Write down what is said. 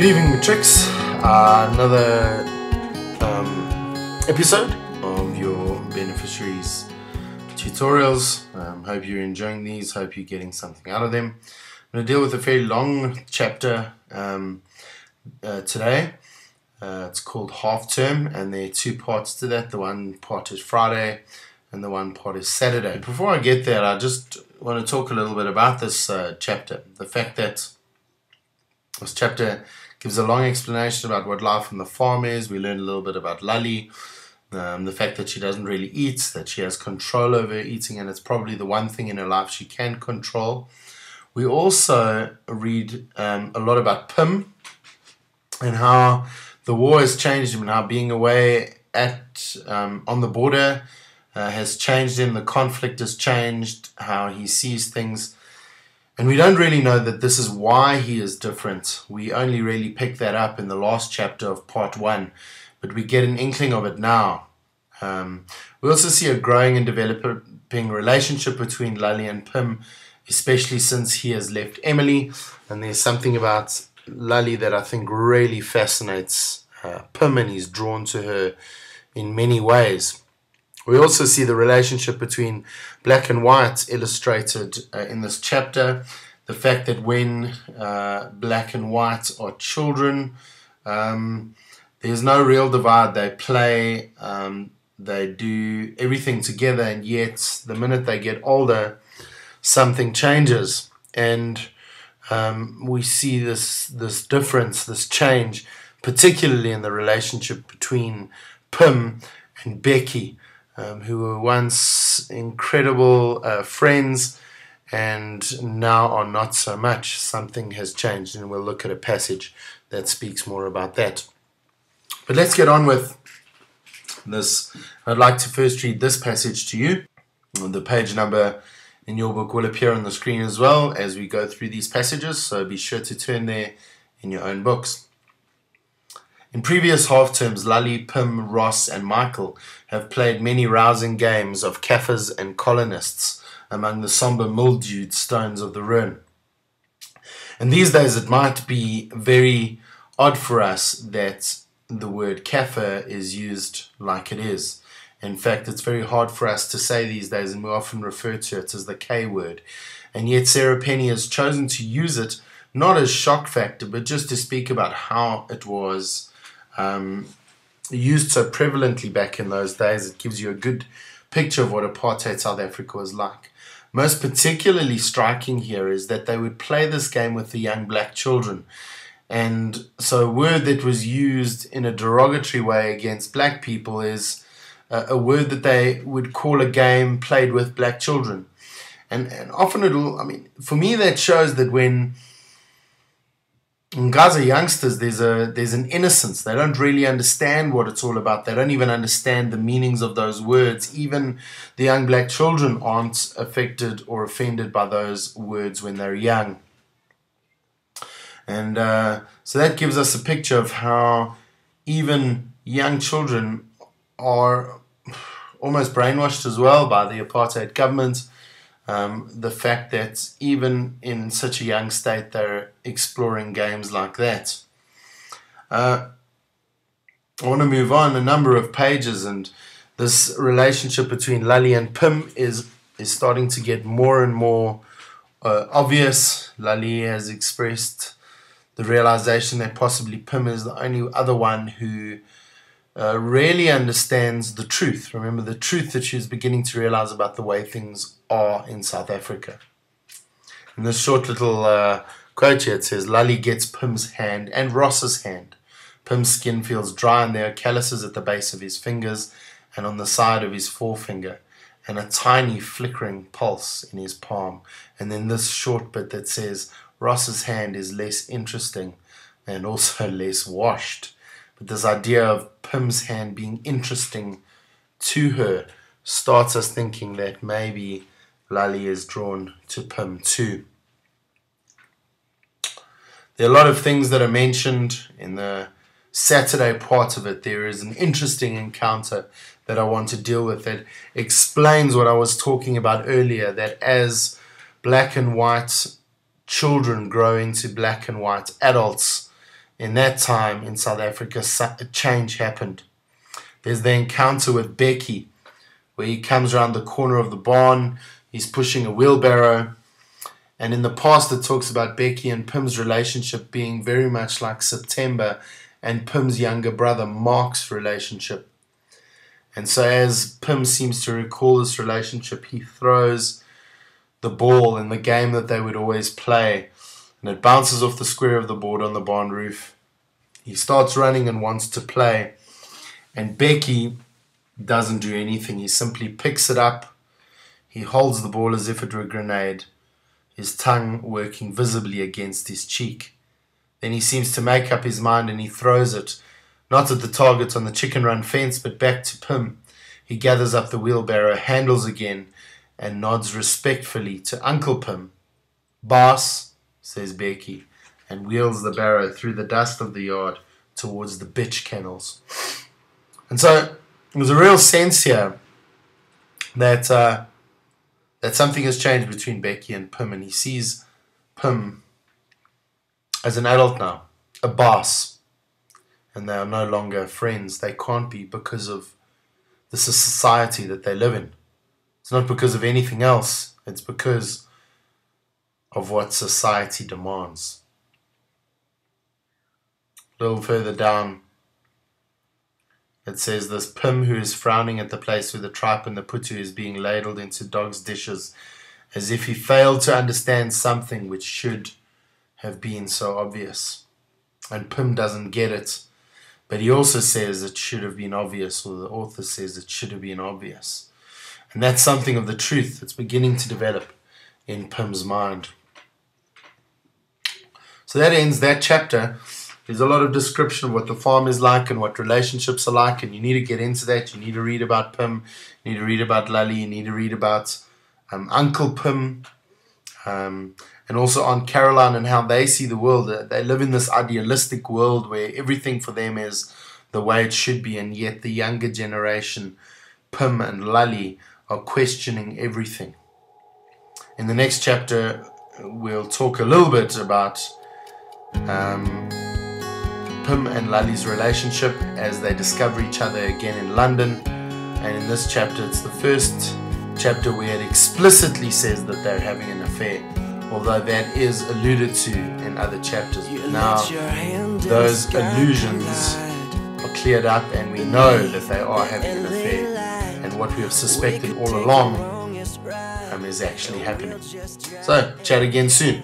Good evening, Matrix. Another episode of your Beneficiaries tutorials. Hope you're enjoying these. Hope you're getting something out of them. I'm going to deal with a fairly long chapter today. It's called Half Term, and there are two parts to that. The one part is Friday, and the one part is Saturday. Before I get there, I just want to talk a little bit about this chapter. The fact that this chapter gives a long explanation about what life on the farm is. We learn a little bit about Lally, the fact that she doesn't really eat, that she has control over eating, and it's probably the one thing in her life she can control. We also read a lot about Pim and how the war has changed him, and how being away on the border has changed him. The conflict has changed how he sees things. And we don't really know that this is why he is different. We only really pick that up in the last chapter of part 1, but we get an inkling of it now. We also see a growing and developing relationship between Lally and Pim, especially since he has left Emily. And there's something about Lally that I think really fascinates Pim, and he's drawn to her in many ways. We also see the relationship between black and white illustrated in this chapter. The fact that when black and white are children, there's no real divide. They play, they do everything together, and yet the minute they get older, something changes. And we see this difference, this change, particularly in the relationship between Pim and Becky, who were once incredible friends and now are not so much. Something has changed, and we'll look at a passage that speaks more about that. But let's get on with this. I'd like to first read this passage to you. The page number in your book will appear on the screen as well as we go through these passages, so be sure to turn there in your own books. In previous half terms, Lally, Pim, Ross, and Michael have played many rousing games of Kaffirs and colonists among the sombre mildewed stones of the ruin. And these days it might be very odd for us that the word Kaffir is used like it is. In fact, it's very hard for us to say these days, and we often refer to it as the K word. And yet Sarah Penny has chosen to use it not as shock factor, but just to speak about how it was used so prevalently back in those days. It gives you a good picture of what apartheid South Africa was like. Most particularly striking here is that they would play this game with the young black children. And so a word that was used in a derogatory way against black people is a word that they would call a game played with black children. And often for me that shows that when guys are youngsters, there's an innocence. They don't really understand what it's all about. They don't even understand the meanings of those words. Even the young black children aren't affected or offended by those words when they're young. And so that gives us a picture of how even young children are almost brainwashed as well by the apartheid government. The fact that even in such a young state they're exploring games like that. I want to move on a number of pages, and this relationship between Lally and Pim is starting to get more and more obvious. Lally has expressed the realization that possibly Pim is the only other one who really understands the truth. Remember, the truth that she's beginning to realize about the way things are in South Africa. In this short little quote here, it says, Lally gets Pim's hand and Ross's hand. Pim's skin feels dry, and there are calluses at the base of his fingers and on the side of his forefinger, and a tiny flickering pulse in his palm. And then this short bit that says, Ross's hand is less interesting and also less washed. But this idea of Pim's hand being interesting to her starts us thinking that maybe Lally is drawn to Pim too. There are a lot of things that are mentioned in the Saturday part of it. There is an interesting encounter that I want to deal with that explains what I was talking about earlier, that as black and white children grow into black and white adults, in that time in South Africa, a change happened. There's the encounter with Becky, where he comes around the corner of the barn, he's pushing a wheelbarrow, and in the past it talks about Becky and Pim's relationship being very much like September and Pim's younger brother Mark's relationship. And so as Pim seems to recall this relationship, he throws the ball in the game that they would always play, and it bounces off the square of the board on the barn roof. He starts running and wants to play, and Becky doesn't do anything. He simply picks it up. He holds the ball as if it were a grenade, his tongue working visibly against his cheek. Then he seems to make up his mind and he throws it, not at the target on the chicken run fence, but back to Pim. He gathers up the wheelbarrow, handles again, and nods respectfully to Uncle Pim. "Boss," says Becky, and wheels the barrow through the dust of the yard towards the bitch kennels. And so there's a real sense here that something has changed between Becky and Pim, and he sees Pim as an adult now, a boss, and they are no longer friends. They can't be because of the society that they live in. It's not because of anything else. It's because of what society demands. A little further down, it says this: Pim, who is frowning at the place where the tripe and the putu is being ladled into dogs' dishes, as if he failed to understand something which should have been so obvious. And Pim doesn't get it, but he also says it should have been obvious, or the author says it should have been obvious. And that's something of the truth that's beginning to develop in Pim's mind. So that ends that chapter. There's a lot of description of what the farm is like and what relationships are like, and you need to get into that. You need to read about Pim, you need to read about Lally, you need to read about Uncle Pim, and also Aunt Caroline and how they see the world. They live in this idealistic world where everything for them is the way it should be, and yet the younger generation, Pim and Lally, are questioning everything. In the next chapter, we'll talk a little bit about Pim and Lally's relationship as they discover each other again in London. And in this chapter, it's the first chapter where it explicitly says that they're having an affair, although that is alluded to in other chapters. But now those allusions are cleared up and we know that they are having an affair, and what we have suspected all along is actually happening. So, chat again soon.